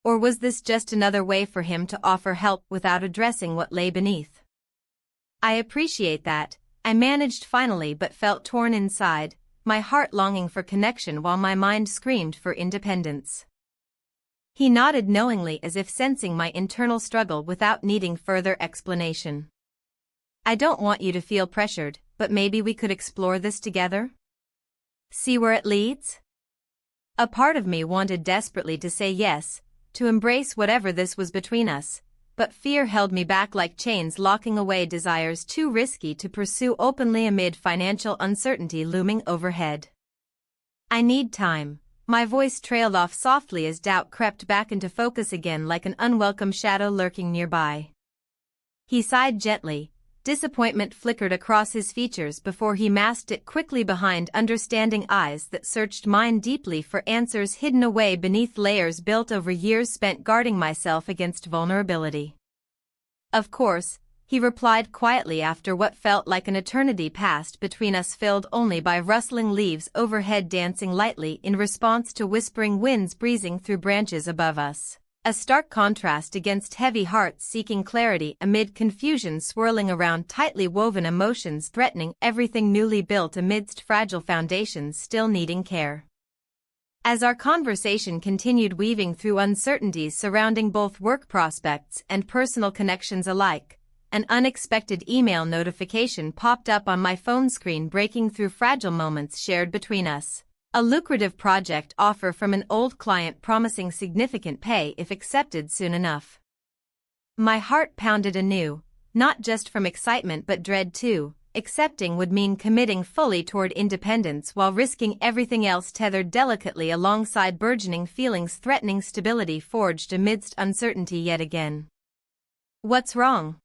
Or was this just another way for him to offer help without addressing what lay beneath? "I appreciate that," I managed finally but felt torn inside, my heart longing for connection while my mind screamed for independence. He nodded knowingly as if sensing my internal struggle without needing further explanation. "I don't want you to feel pressured, but maybe we could explore this together? See where it leads?" A part of me wanted desperately to say yes, to embrace whatever this was between us, but fear held me back like chains locking away desires too risky to pursue openly amid financial uncertainty looming overhead. "I need time." My voice trailed off softly as doubt crept back into focus again like an unwelcome shadow lurking nearby. He sighed gently. Disappointment flickered across his features before he masked it quickly behind understanding eyes that searched mine deeply for answers hidden away beneath layers built over years spent guarding myself against vulnerability. "Of course," he replied quietly after what felt like an eternity passed between us, filled only by rustling leaves overhead dancing lightly in response to whispering winds breezing through branches above us. A stark contrast against heavy hearts seeking clarity amid confusion swirling around tightly woven emotions threatening everything newly built amidst fragile foundations still needing care. As our conversation continued weaving through uncertainties surrounding both work prospects and personal connections alike, an unexpected email notification popped up on my phone screen breaking through fragile moments shared between us. A lucrative project offer from an old client promising significant pay if accepted soon enough. My heart pounded anew, not just from excitement but dread too. Accepting would mean committing fully toward independence while risking everything else, tethered delicately alongside burgeoning feelings threatening stability forged amidst uncertainty yet again. "What's wrong?"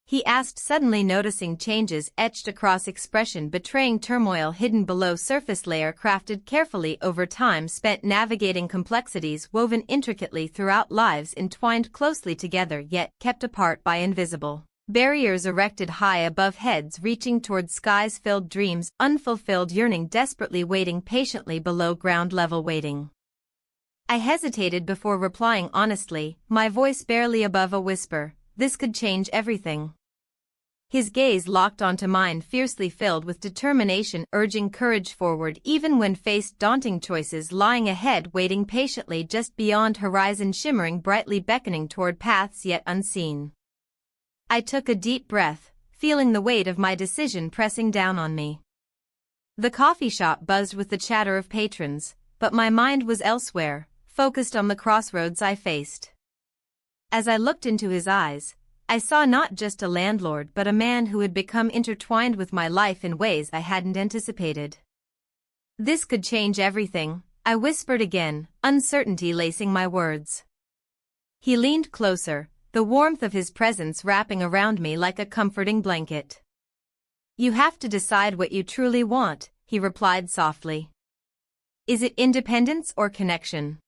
he asked, suddenly noticing changes etched across expression betraying turmoil hidden below surface layer crafted carefully over time spent navigating complexities woven intricately throughout lives entwined closely together yet kept apart by invisible barriers erected high above heads reaching toward skies filled dreams, unfulfilled yearning desperately waiting patiently below ground level waiting. I hesitated before replying honestly, my voice barely above a whisper. This could change everything. His gaze locked onto mine, fiercely filled with determination, urging courage forward even when faced daunting choices lying ahead, waiting patiently just beyond horizon, shimmering brightly, beckoning toward paths yet unseen. I took a deep breath, feeling the weight of my decision pressing down on me. The coffee shop buzzed with the chatter of patrons, but my mind was elsewhere, focused on the crossroads I faced. As I looked into his eyes, I saw not just a landlord but a man who had become intertwined with my life in ways I hadn't anticipated. This could change everything, I whispered again, uncertainty lacing my words. He leaned closer, the warmth of his presence wrapping around me like a comforting blanket. You have to decide what you truly want, he replied softly. Is it independence or connection?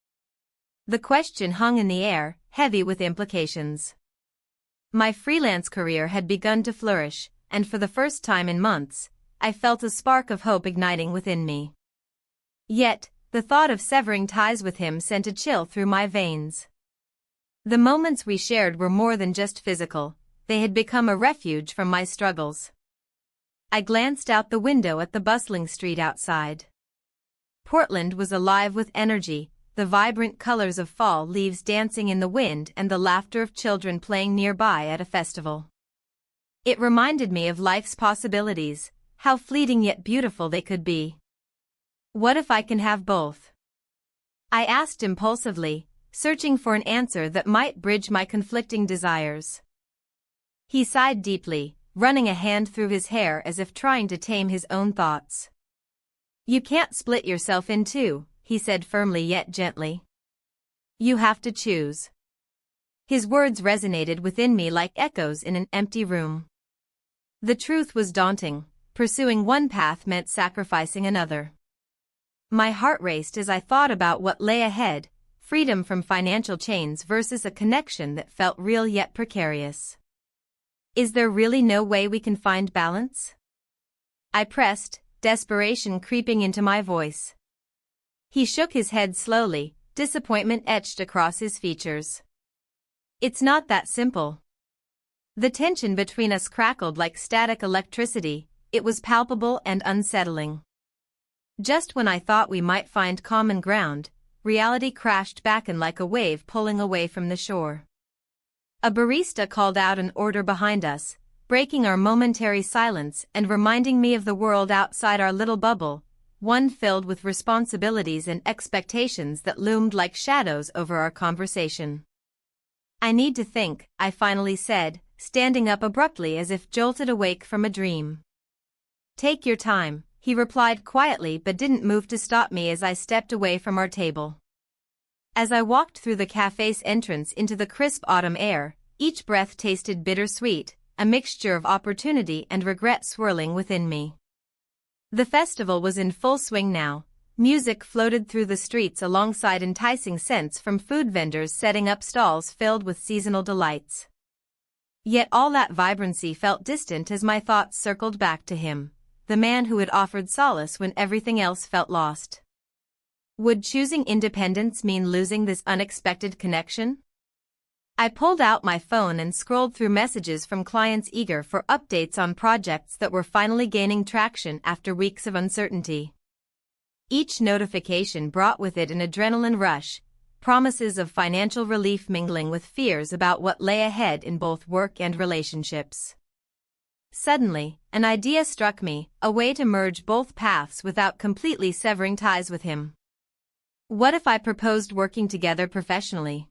The question hung in the air, heavy with implications. My freelance career had begun to flourish, and for the first time in months, I felt a spark of hope igniting within me. Yet, the thought of severing ties with him sent a chill through my veins. The moments we shared were more than just physical, they had become a refuge from my struggles. I glanced out the window at the bustling street outside. Portland was alive with energy, the vibrant colors of fall leaves dancing in the wind and the laughter of children playing nearby at a festival. It reminded me of life's possibilities, how fleeting yet beautiful they could be. What if I can have both? I asked impulsively, searching for an answer that might bridge my conflicting desires. He sighed deeply, running a hand through his hair as if trying to tame his own thoughts. You can't split yourself in two, he said firmly yet gently. You have to choose. His words resonated within me like echoes in an empty room. The truth was daunting, pursuing one path meant sacrificing another. My heart raced as I thought about what lay ahead, freedom from financial chains versus a connection that felt real yet precarious. Is there really no way we can find balance? I pressed, desperation creeping into my voice. He shook his head slowly, disappointment etched across his features. It's not that simple. The tension between us crackled like static electricity, it was palpable and unsettling. Just when I thought we might find common ground, reality crashed back in like a wave pulling away from the shore. A barista called out an order behind us, breaking our momentary silence and reminding me of the world outside our little bubble, one filled with responsibilities and expectations that loomed like shadows over our conversation. I need to think, I finally said, standing up abruptly as if jolted awake from a dream. Take your time, he replied quietly but didn't move to stop me as I stepped away from our table. As I walked through the cafe's entrance into the crisp autumn air, each breath tasted bittersweet, a mixture of opportunity and regret swirling within me. The festival was in full swing now. Music floated through the streets alongside enticing scents from food vendors setting up stalls filled with seasonal delights. Yet all that vibrancy felt distant as my thoughts circled back to him, the man who had offered solace when everything else felt lost. Would choosing independence mean losing this unexpected connection? I pulled out my phone and scrolled through messages from clients eager for updates on projects that were finally gaining traction after weeks of uncertainty. Each notification brought with it an adrenaline rush, promises of financial relief mingling with fears about what lay ahead in both work and relationships. Suddenly, an idea struck me, a way to merge both paths without completely severing ties with him. What if I proposed working together professionally?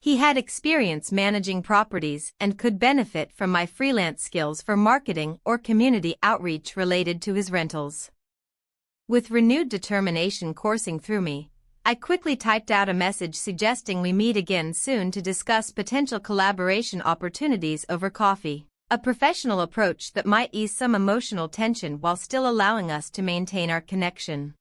He had experience managing properties and could benefit from my freelance skills for marketing or community outreach related to his rentals. With renewed determination coursing through me, I quickly typed out a message suggesting we meet again soon to discuss potential collaboration opportunities over coffee, a professional approach that might ease some emotional tension while still allowing us to maintain our connection.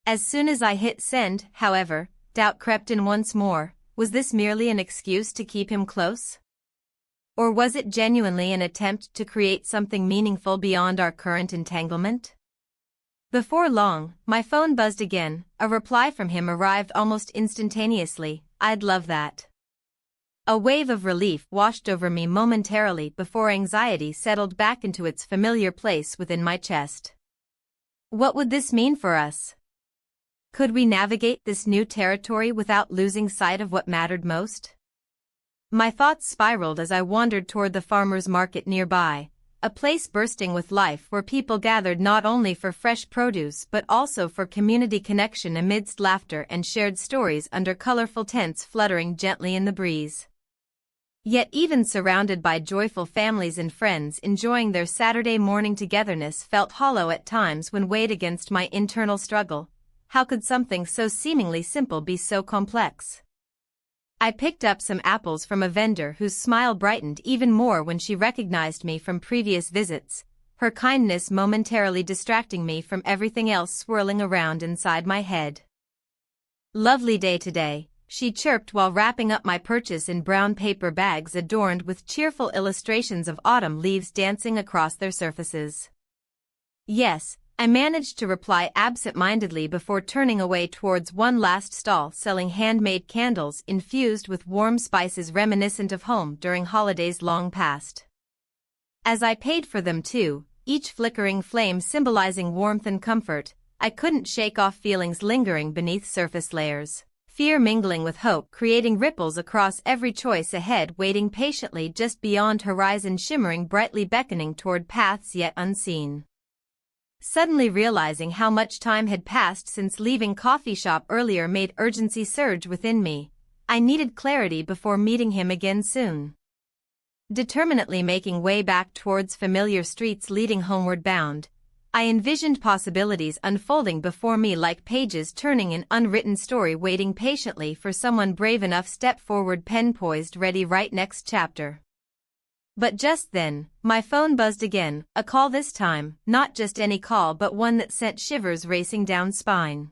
As soon as I hit send, however, doubt crept in once more. Was this merely an excuse to keep him close? Or was it genuinely an attempt to create something meaningful beyond our current entanglement? Before long, my phone buzzed again. A reply from him arrived almost instantaneously. I'd love that. A wave of relief washed over me momentarily before anxiety settled back into its familiar place within my chest. What would this mean for us? Could we navigate this new territory without losing sight of what mattered most? My thoughts spiraled as I wandered toward the farmer's market nearby, a place bursting with life where people gathered not only for fresh produce but also for community connection amidst laughter and shared stories under colorful tents fluttering gently in the breeze. Yet even surrounded by joyful families and friends enjoying their Saturday morning togetherness felt hollow at times when weighed against my internal struggle. How could something so seemingly simple be so complex? I picked up some apples from a vendor whose smile brightened even more when she recognized me from previous visits, her kindness momentarily distracting me from everything else swirling around inside my head. Lovely day today, she chirped while wrapping up my purchase in brown paper bags adorned with cheerful illustrations of autumn leaves dancing across their surfaces. Yes, I managed to reply absent-mindedly before turning away towards one last stall selling handmade candles infused with warm spices reminiscent of home during holidays long past. As I paid for them too, each flickering flame symbolizing warmth and comfort, I couldn't shake off feelings lingering beneath surface layers, fear mingling with hope creating ripples across every choice ahead waiting patiently just beyond horizon shimmering brightly beckoning toward paths yet unseen. Suddenly realizing how much time had passed since leaving coffee shop earlier made urgency surge within me. I needed clarity before meeting him again soon. Determinately making way back towards familiar streets leading homeward bound, I envisioned possibilities unfolding before me like pages turning an unwritten story waiting patiently for someone brave enough step forward pen poised ready right next chapter. But just then, my phone buzzed again, a call this time, not just any call but one that sent shivers racing down spine.